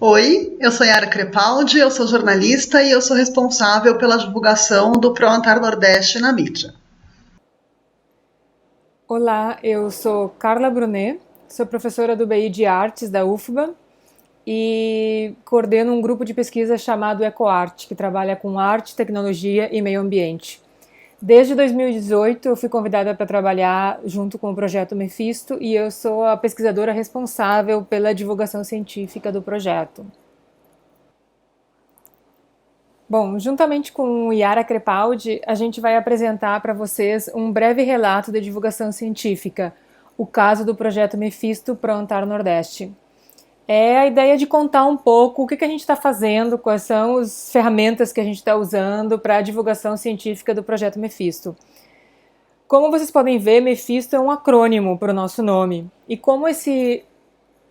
Oi, eu sou Yara Crepaldi, eu sou jornalista e eu sou responsável pela divulgação do ProAntar Nordeste na mídia. Olá, eu sou Carla Brunet, sou professora do BI de Artes da UFBA e coordeno um grupo de pesquisa chamado EcoArt, que trabalha com arte, tecnologia e meio ambiente. Desde 2018 eu fui convidada para trabalhar junto com o projeto Mephisto e eu sou a pesquisadora responsável pela divulgação científica do projeto. Bom, juntamente com Yara Crepaldi, a gente vai apresentar para vocês um breve relato da divulgação científica, o caso do projeto Mephisto para o Antar Nordeste. É a ideia de contar um pouco o que a gente está fazendo, quais são as ferramentas que a gente está usando para a divulgação científica do projeto Mephisto. Como vocês podem ver, Mephisto é um acrônimo para o nosso nome. E como esse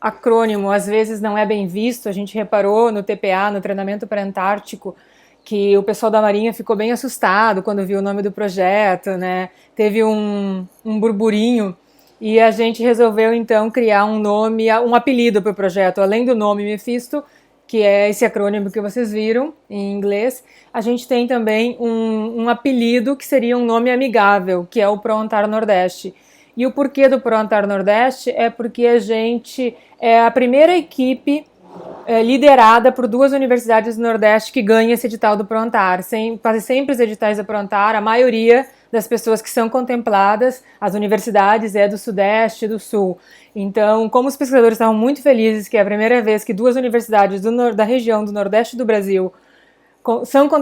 acrônimo às vezes não é bem visto, a gente reparou no TPA, no treinamento pré-antártico, que o pessoal da Marinha ficou bem assustado quando viu o nome do projeto, né? Teve um burburinho e a gente resolveu então criar um nome, um apelido para o projeto, além do nome Mephisto, que é esse acrônimo que vocês viram em inglês. A gente tem também um apelido que seria um nome amigável, que é o ProAntar Nordeste. E o porquê do ProAntar Nordeste é porque a gente é a primeira equipe liderada por duas universidades do Nordeste que ganha esse edital do ProAntar. Quase sempre os editais do ProAntar, a maioria das pessoas que são contempladas, as universidades é do Sudeste e do Sul. Então, como os pesquisadores estavam muito felizes que é a primeira vez que duas universidades da região do Nordeste do Brasil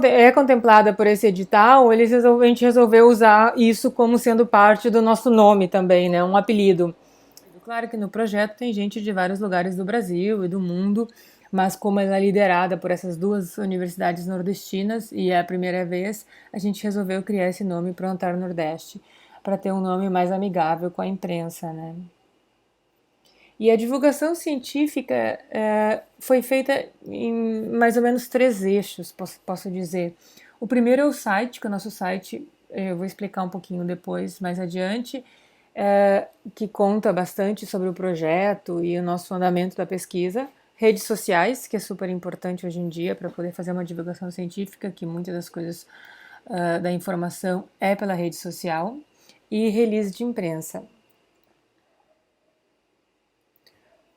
é contemplada por esse edital, a gente resolveu usar isso como sendo parte do nosso nome também, né, um apelido. Claro que no projeto tem gente de vários lugares do Brasil e do mundo, mas como ela é liderada por essas duas universidades nordestinas e é a primeira vez, a gente resolveu criar esse nome para o Antar Nordeste, para ter um nome mais amigável com a imprensa, né? E a divulgação científica foi feita em mais ou menos três eixos, posso dizer. O primeiro é o site, que é o nosso site, eu vou explicar um pouquinho depois, mais adiante, que conta bastante sobre o projeto e o nosso andamento da pesquisa. Redes sociais, que é super importante hoje em dia para poder fazer uma divulgação científica, que muitas das coisas da informação é pela rede social. E release de imprensa.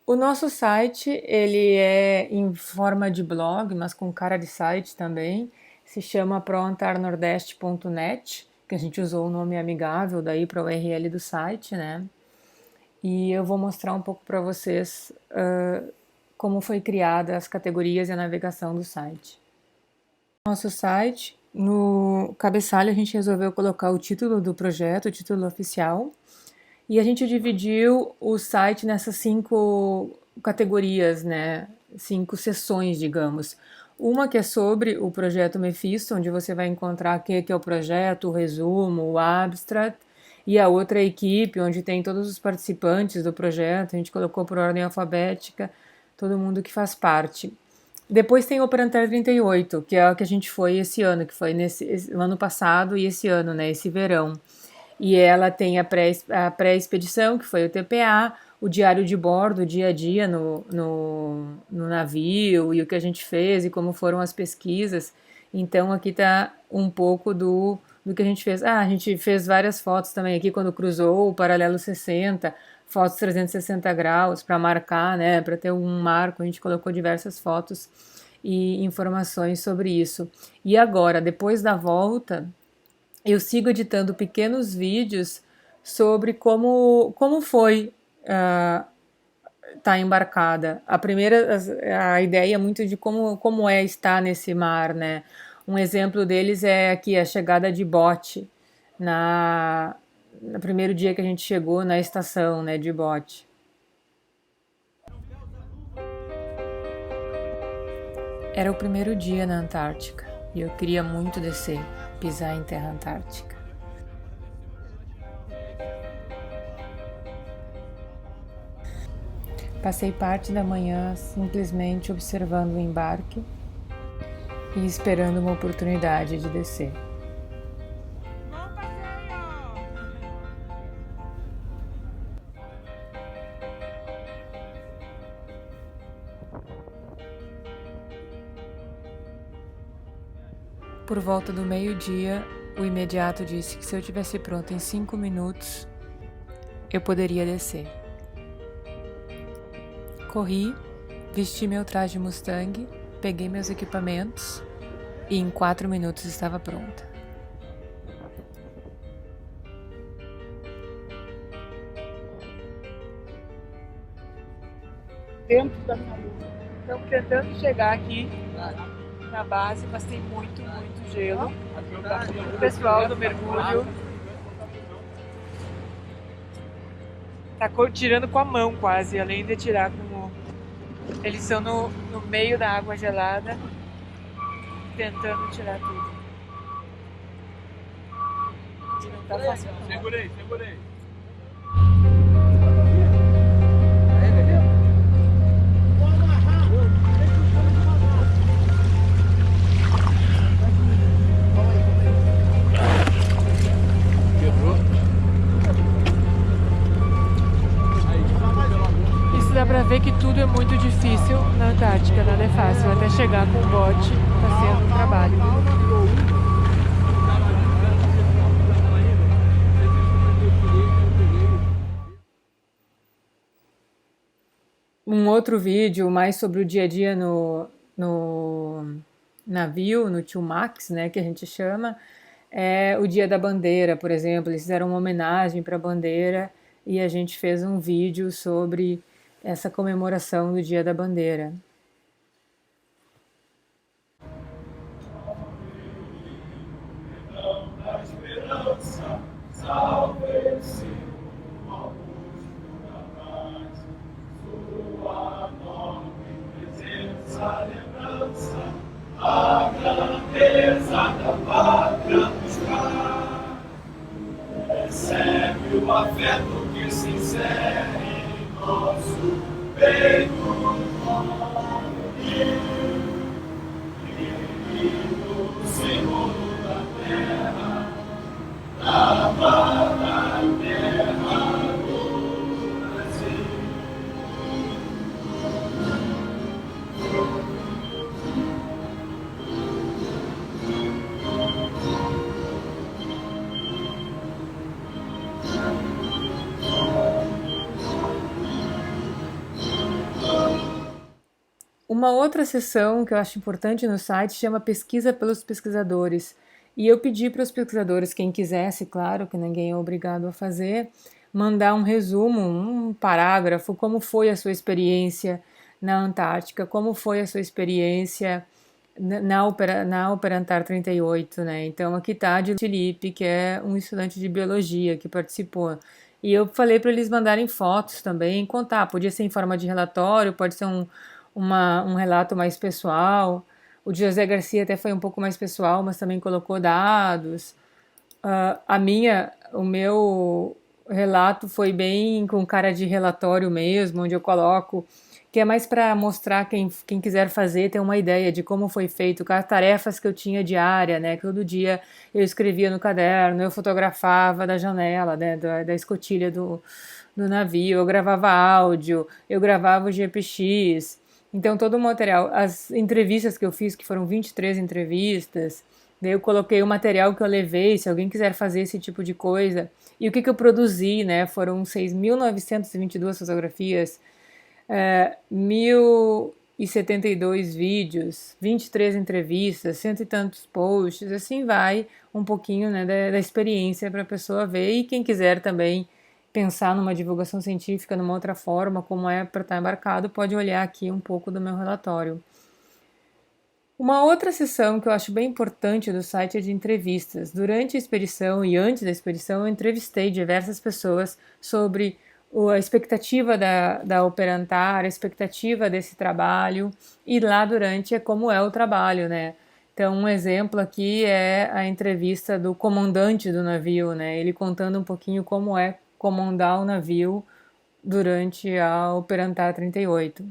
O nosso site, ele é em forma de blog, mas com cara de site também. Se chama proantarnordeste.net, que a gente usou o nome amigável daí para o URL do site, né? E eu vou mostrar um pouco para vocês como foi criada as categorias e a navegação do site. Nosso site, no cabeçalho a gente resolveu colocar o título do projeto, o título oficial, e a gente dividiu o site nessas cinco categorias, né? Cinco seções, digamos. Uma que é sobre o projeto Mephisto, onde você vai encontrar o que é o projeto, o resumo, o abstract, e a outra é a equipe, onde tem todos os participantes do projeto, a gente colocou por ordem alfabética, todo mundo que faz parte. Depois tem o Operantar 38, que é o que a gente foi esse ano, que foi no ano passado e esse ano, né, esse verão. E ela tem a pré-expedição, que foi o TPA, o diário de bordo, o dia a dia no navio, e o que a gente fez, e como foram as pesquisas. Então aqui está um pouco do que a gente fez. A gente fez várias fotos também aqui quando cruzou o paralelo 60, fotos 360 graus para marcar, né, para ter um marco. A gente colocou diversas fotos e informações sobre isso. E agora, depois da volta, eu sigo editando pequenos vídeos sobre como foi estar embarcada. A ideia é muito de como é estar nesse mar, né? Um exemplo deles é aqui a chegada de bote no primeiro dia que a gente chegou na estação, né, de bote. Era o primeiro dia na Antártica e eu queria muito descer, pisar em terra antártica. Passei parte da manhã simplesmente observando o embarque e esperando uma oportunidade de descer. Por volta do meio-dia, o imediato disse que se eu estivesse pronto em 5 minutos, eu poderia descer. Corri, vesti meu traje Mustang, peguei meus equipamentos e em 4 minutos estava pronta. Dentro da minha estamos tentando chegar aqui na base, mas tem muito gelo. O pessoal do mergulho tá tirando com a mão quase, além de tirar com o... Eles estão no meio da água gelada, tentando tirar tudo. E não tá fácil não. Segurei. Dá pra ver que tudo é muito difícil na Antártica, nada é fácil. Até chegar com o bote tá sendo um trabalho. Um outro vídeo mais sobre o dia a dia no navio, no Tio Max, né, que a gente chama, é o Dia da Bandeira, por exemplo. Eles fizeram uma homenagem para a bandeira e a gente fez um vídeo sobre essa comemoração do Dia da Bandeira. A grandeza da pátria nos dá. Recebe o afeto que se insere em nosso peito. Querido símbolo da terra, da terra do Brasil. Uma outra seção que eu acho importante no site chama Pesquisa pelos Pesquisadores. E eu pedi para os pesquisadores, quem quisesse, claro, que ninguém é obrigado a fazer, mandar um resumo, um parágrafo, como foi a sua experiência na Antártica, como foi a sua experiência na Operantar 38, né? Então aqui está a Felipe, que é um estudante de biologia que participou. E eu falei para eles mandarem fotos também, contar, podia ser em forma de relatório, pode ser um relato mais pessoal. O de José Garcia até foi um pouco mais pessoal, mas também colocou dados. O meu relato foi bem com cara de relatório mesmo, onde eu coloco, que é mais para mostrar quem quiser fazer, ter uma ideia de como foi feito, com as tarefas que eu tinha diária, né? Que todo dia eu escrevia no caderno, eu fotografava da janela, né? Da escotilha do navio, eu gravava áudio, eu gravava o GPX. Então, todo o material, as entrevistas que eu fiz, que foram 23 entrevistas, daí eu coloquei o material que eu levei, se alguém quiser fazer esse tipo de coisa. E o que eu produzi, né? Foram 6.922 fotografias, 1.072 vídeos, 23 entrevistas, cento e tantos posts, assim vai um pouquinho, né, da experiência para a pessoa ver. E quem quiser também pensar numa divulgação científica, numa outra forma, como é para estar embarcado, pode olhar aqui um pouco do meu relatório. Uma outra seção que eu acho bem importante do site é de entrevistas. Durante a expedição e antes da expedição, eu entrevistei diversas pessoas sobre a expectativa da Operantar, a expectativa desse trabalho, e lá durante é como é o trabalho, né? Então, um exemplo aqui é a entrevista do comandante do navio, né? Ele contando um pouquinho como é comandar o navio durante a Operantar 38.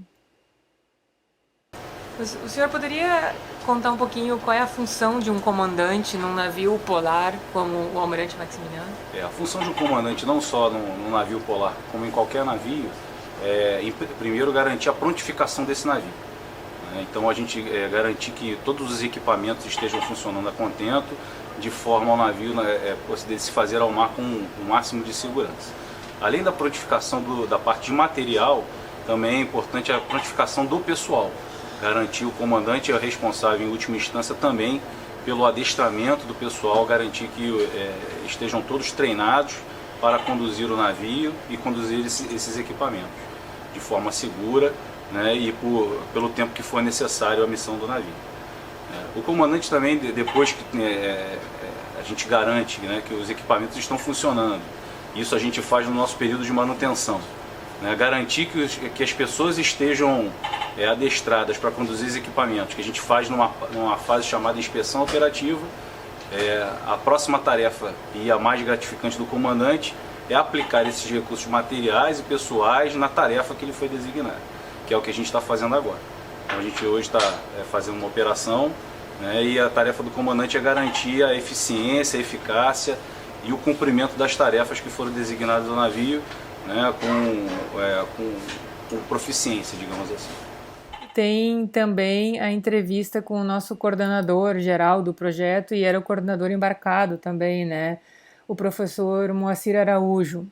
O senhor poderia contar um pouquinho qual é a função de um comandante num navio polar como o Almirante Maximiliano? A função de um comandante, não só num navio polar, como em qualquer navio, é, primeiro garantir a prontificação desse navio. né? Então a gente garantir que todos os equipamentos estejam funcionando a contento, de forma ao navio poder se fazer ao mar com o máximo de segurança. Além da prontificação da parte de material, também é importante a prontificação do pessoal. Garantir o comandante é o responsável em última instância também pelo adestramento do pessoal, garantir que estejam todos treinados para conduzir o navio e conduzir esses equipamentos de forma segura, né, e pelo tempo que for necessário a missão do navio. O comandante também, depois que a gente garante, né, que os equipamentos estão funcionando, isso a gente faz no nosso período de manutenção, né, garantir que as pessoas estejam adestradas para conduzir os equipamentos, que a gente faz numa fase chamada inspeção operativa. A próxima tarefa e a mais gratificante do comandante é aplicar esses recursos materiais e pessoais na tarefa que ele foi designado, que é o que a gente está fazendo agora. Então a gente hoje está fazendo uma operação, né, e a tarefa do comandante é garantir a eficiência, a eficácia e o cumprimento das tarefas que foram designadas no navio, né, com proficiência, digamos assim. Tem também a entrevista com o nosso coordenador geral do projeto, e era o coordenador embarcado também, né? O professor Moacir Araújo.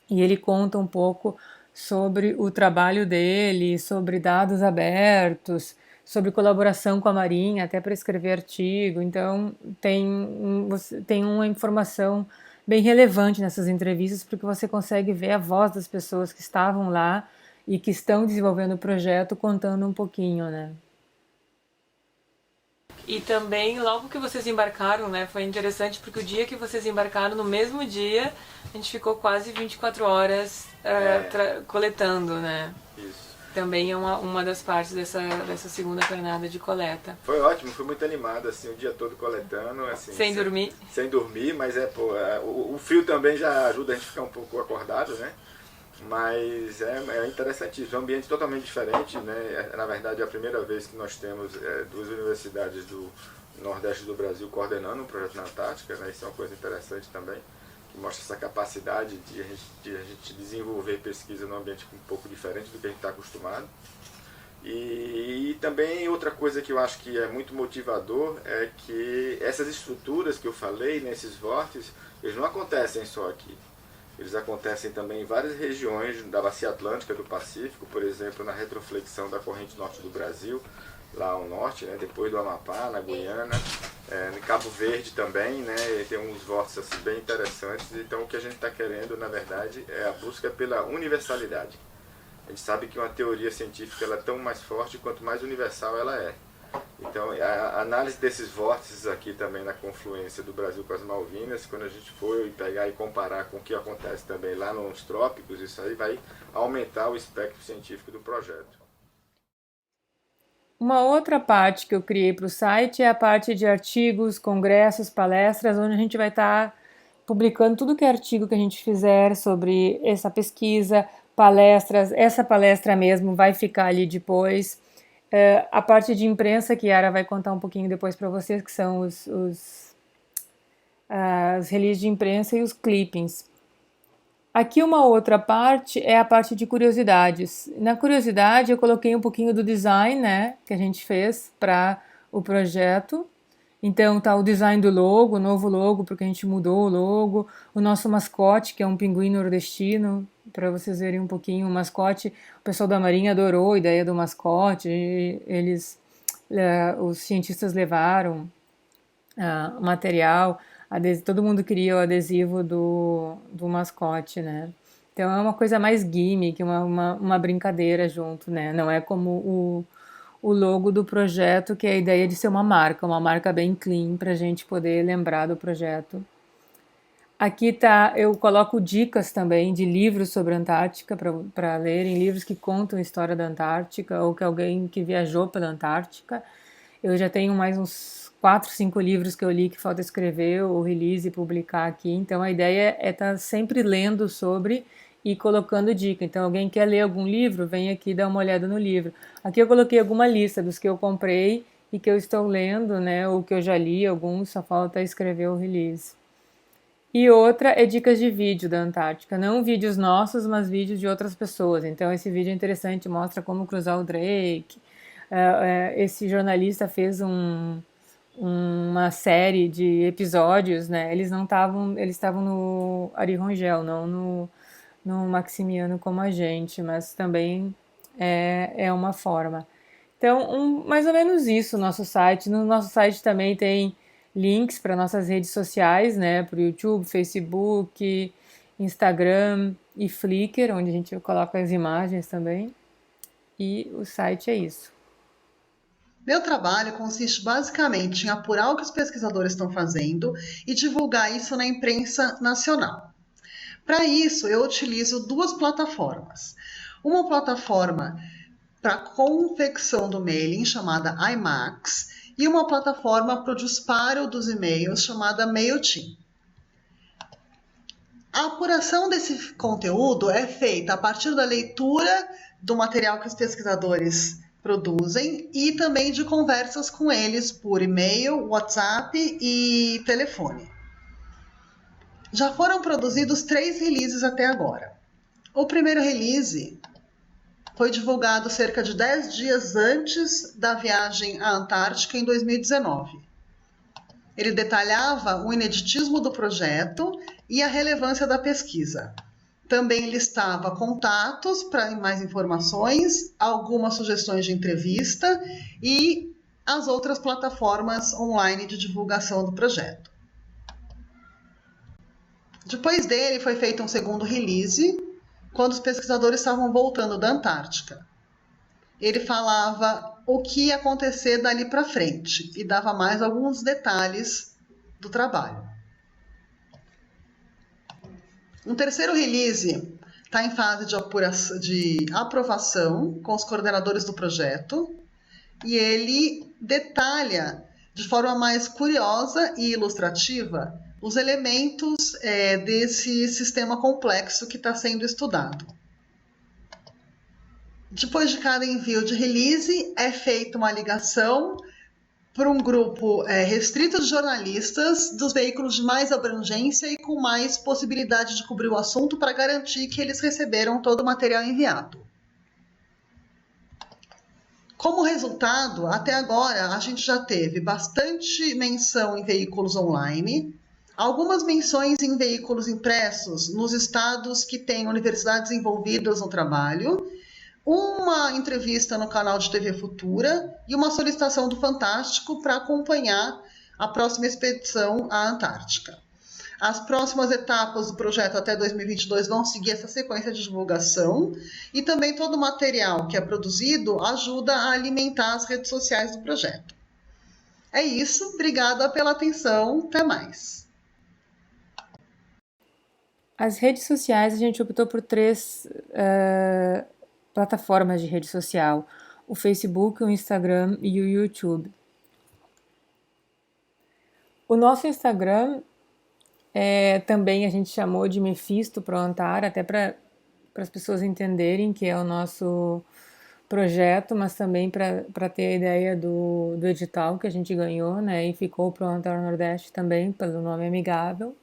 E ele conta um pouco sobre o trabalho dele, sobre dados abertos, sobre colaboração com a Marinha, até para escrever artigo. Então, tem uma informação bem relevante nessas entrevistas, porque você consegue ver a voz das pessoas que estavam lá e que estão desenvolvendo o projeto, contando um pouquinho, né? E também, logo que vocês embarcaram, né, foi interessante porque o dia que vocês embarcaram, no mesmo dia, a gente ficou quase 24 horas coletando, né? Isso. Também é uma das partes dessa segunda jornada de coleta. Foi ótimo, fui muito animado, assim, o dia todo coletando. Assim, sem dormir? Sem dormir, mas o frio também já ajuda a gente a ficar um pouco acordado, né? Mas é interessantíssimo, é um ambiente totalmente diferente, né? Na verdade é a primeira vez que nós temos duas universidades do Nordeste do Brasil coordenando um projeto na Antártica, né? Isso é uma coisa interessante também, que mostra essa capacidade de a gente desenvolver pesquisa num ambiente um pouco diferente do que a gente está acostumado. E também outra coisa que eu acho que é muito motivador é que essas estruturas que eu falei, nesses vórtices, eles não acontecem só aqui. Eles acontecem também em várias regiões da Bacia Atlântica do Pacífico, por exemplo, na retroflexão da corrente norte do Brasil, lá ao norte, né, depois do Amapá, na Guiana, no Cabo Verde também, né, tem uns vórtices assim, bem interessantes. Então o que a gente está querendo, na verdade, é a busca pela universalidade. A gente sabe que uma teoria científica ela é tão mais forte quanto mais universal ela é. Então, a análise desses vórtices aqui também na confluência do Brasil com as Malvinas, quando a gente for pegar e comparar com o que acontece também lá nos trópicos, isso aí vai aumentar o espectro científico do projeto. Uma outra parte que eu criei para o site é a parte de artigos, congressos, palestras, onde a gente vai estar publicando tudo que é artigo que a gente fizer sobre essa pesquisa, palestras. Essa palestra mesmo vai ficar ali depois. A parte de imprensa, que a Yara vai contar um pouquinho depois para vocês, que são os releases de imprensa e os clippings. Aqui uma outra parte é a parte de curiosidades. Na curiosidade eu coloquei um pouquinho do design, né, que a gente fez para o projeto. Então tá o design do logo, o novo logo, porque a gente mudou o logo, o nosso mascote, que é um pinguim nordestino, para vocês verem um pouquinho o mascote. O pessoal da Marinha adorou a ideia do mascote, os cientistas levaram material, todo mundo queria o adesivo do mascote, né? Então é uma coisa mais gimmick, uma brincadeira junto, né? Não é como o logo do projeto, que é a ideia de ser uma marca bem clean, para a gente poder lembrar do projeto. Aqui eu coloco dicas também de livros sobre a Antártica para lerem, livros que contam a história da Antártica ou que alguém que viajou pela Antártica. Eu já tenho mais uns 4, 5 livros que eu li que falta escrever ou release e publicar aqui. Então a ideia é estar sempre lendo sobre e colocando dica. Então alguém quer ler algum livro, vem aqui dar uma olhada no livro. Aqui eu coloquei alguma lista dos que eu comprei e que eu estou lendo, né, ou que eu já li, alguns só falta escrever o release. E outra é dicas de vídeo da Antártica, não vídeos nossos, mas vídeos de outras pessoas. Então esse vídeo é interessante, mostra como cruzar o Drake, Esse jornalista fez uma série de episódios, né? Eles estavam no Ari Rangel, não no Maximiano como a gente, mas também é uma forma. Então, mais ou menos isso, o nosso site. No nosso site também tem links para nossas redes sociais, né? Para o YouTube, Facebook, Instagram e Flickr, onde a gente coloca as imagens também. E o site é isso. Meu trabalho consiste basicamente em apurar o que os pesquisadores estão fazendo e divulgar isso na imprensa nacional. Para isso, eu utilizo duas plataformas. Uma plataforma para confecção do mailing, chamada iMax, e uma plataforma para o disparo dos e-mails, chamada MailChimp. A apuração desse conteúdo é feita a partir da leitura do material que os pesquisadores produzem e também de conversas com eles por e-mail, WhatsApp e telefone. Já foram produzidos 3 releases até agora. O primeiro release foi divulgado cerca de 10 dias antes da viagem à Antártica em 2019. Ele detalhava o ineditismo do projeto e a relevância da pesquisa. Também listava contatos para mais informações, algumas sugestões de entrevista e as outras plataformas online de divulgação do projeto. Depois dele foi feito um segundo release, quando os pesquisadores estavam voltando da Antártica. Ele falava o que ia acontecer dali para frente e dava mais alguns detalhes do trabalho. Um terceiro release está em fase de aprovação com os coordenadores do projeto e ele detalha de forma mais curiosa e ilustrativa os elementos desse sistema complexo que está sendo estudado. Depois de cada envio de release, é feita uma ligação para um grupo restrito de jornalistas dos veículos de mais abrangência e com mais possibilidade de cobrir o assunto para garantir que eles receberam todo o material enviado. Como resultado, até agora a gente já teve bastante menção em veículos online, algumas menções em veículos impressos nos estados que têm universidades envolvidas no trabalho, uma entrevista no canal de TV Futura e uma solicitação do Fantástico para acompanhar a próxima expedição à Antártica. As próximas etapas do projeto até 2022 vão seguir essa sequência de divulgação e também todo o material que é produzido ajuda a alimentar as redes sociais do projeto. É isso, obrigada pela atenção, até mais. As redes sociais, a gente optou por 3 plataformas de rede social: o Facebook, o Instagram e o YouTube. O nosso Instagram também a gente chamou de Mephisto Proantar, até para as pessoas entenderem que é o nosso projeto, mas também para ter a ideia do edital que a gente ganhou, né? E ficou Proantar Nordeste também, pelo nome amigável.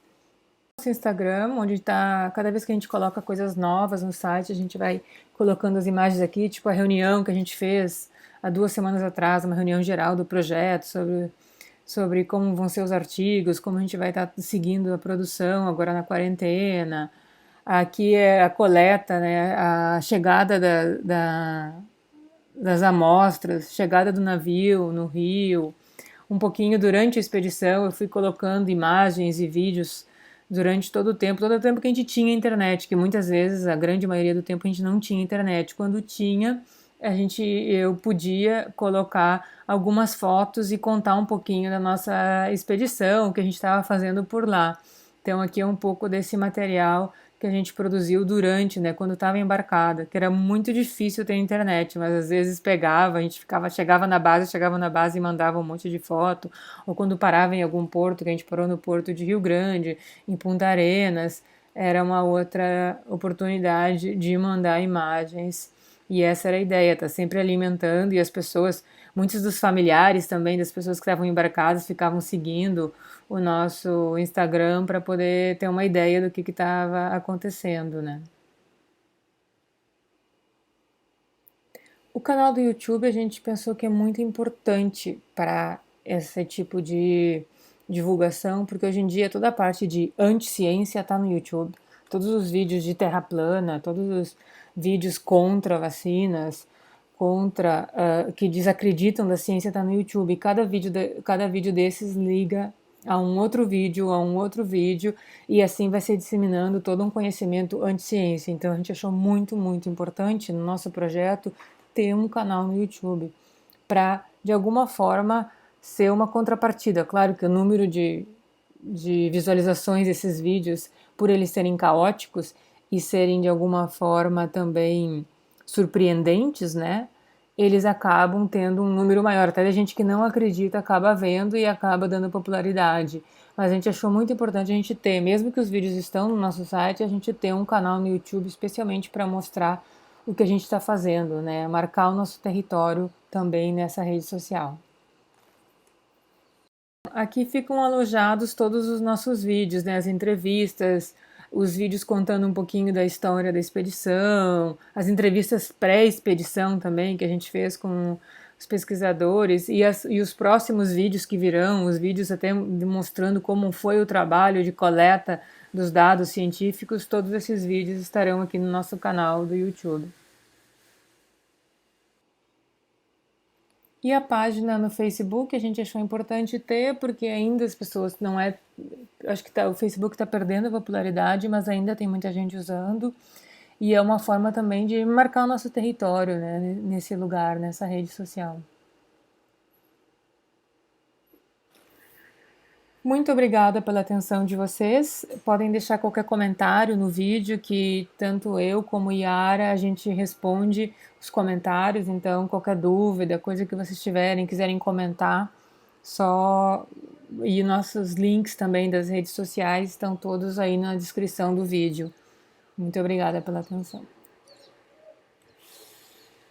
Nosso Instagram, onde está, cada vez que a gente coloca coisas novas no site, a gente vai colocando as imagens aqui, tipo a reunião que a gente fez há 2 semanas atrás, uma reunião geral do projeto sobre como vão ser os artigos, como a gente vai estar seguindo a produção agora na quarentena. Aqui é a coleta, né, a chegada das amostras, chegada do navio no Rio. Um pouquinho durante a expedição eu fui colocando imagens e vídeos durante todo o tempo que a gente tinha internet, que muitas vezes, a grande maioria do tempo, a gente não tinha internet. Quando tinha, eu podia colocar algumas fotos e contar um pouquinho da nossa expedição, o que a gente estava fazendo por lá. Então aqui é um pouco desse material que a gente produziu durante, né, quando estava embarcada, que era muito difícil ter internet, mas às vezes pegava, a gente chegava na base e mandava um monte de foto, ou quando parava em algum porto, que a gente parou no porto de Rio Grande, em Punta Arenas, era uma outra oportunidade de mandar imagens, e essa era a ideia, tá sempre alimentando, e as pessoas, muitos dos familiares também, das pessoas que estavam embarcadas, ficavam seguindo o nosso Instagram para poder ter uma ideia do que estava acontecendo, né? O canal do YouTube a gente pensou que é muito importante para esse tipo de divulgação, porque hoje em dia toda a parte de anti-ciência está no YouTube. Todos os vídeos de terra plana, todos os vídeos contra vacinas, contra que desacreditam da ciência está no YouTube. Cada vídeo desses liga a um outro vídeo, e assim vai se disseminando todo um conhecimento anti-ciência. Então a gente achou muito, muito importante no nosso projeto ter um canal no YouTube para, de alguma forma, ser uma contrapartida. Claro que o número de visualizações desses vídeos, por eles serem caóticos e serem de alguma forma também surpreendentes, né? Eles acabam tendo um número maior. Até a gente que não acredita acaba vendo e acaba dando popularidade. Mas a gente achou muito importante a gente ter, mesmo que os vídeos estão no nosso site, a gente ter um canal no YouTube especialmente para mostrar o que a gente está fazendo, né? Marcar o nosso território também nessa rede social. Aqui ficam alojados todos os nossos vídeos, né? As entrevistas, os vídeos contando um pouquinho da história da expedição, as entrevistas pré-expedição também que a gente fez com os pesquisadores e os próximos vídeos que virão, os vídeos até demonstrando como foi o trabalho de coleta dos dados científicos, todos esses vídeos estarão aqui no nosso canal do YouTube. E a página no Facebook a gente achou importante ter, porque ainda as pessoas não é... Acho que o Facebook está perdendo a popularidade, mas ainda tem muita gente usando. E é uma forma também de marcar o nosso território, né, nesse lugar, nessa rede social. Muito obrigada pela atenção de vocês. Podem deixar qualquer comentário no vídeo que tanto eu como Yara a gente responde os comentários. Então, qualquer dúvida, coisa que vocês tiverem, quiserem comentar, e nossos links também das redes sociais estão todos aí na descrição do vídeo. Muito obrigada pela atenção.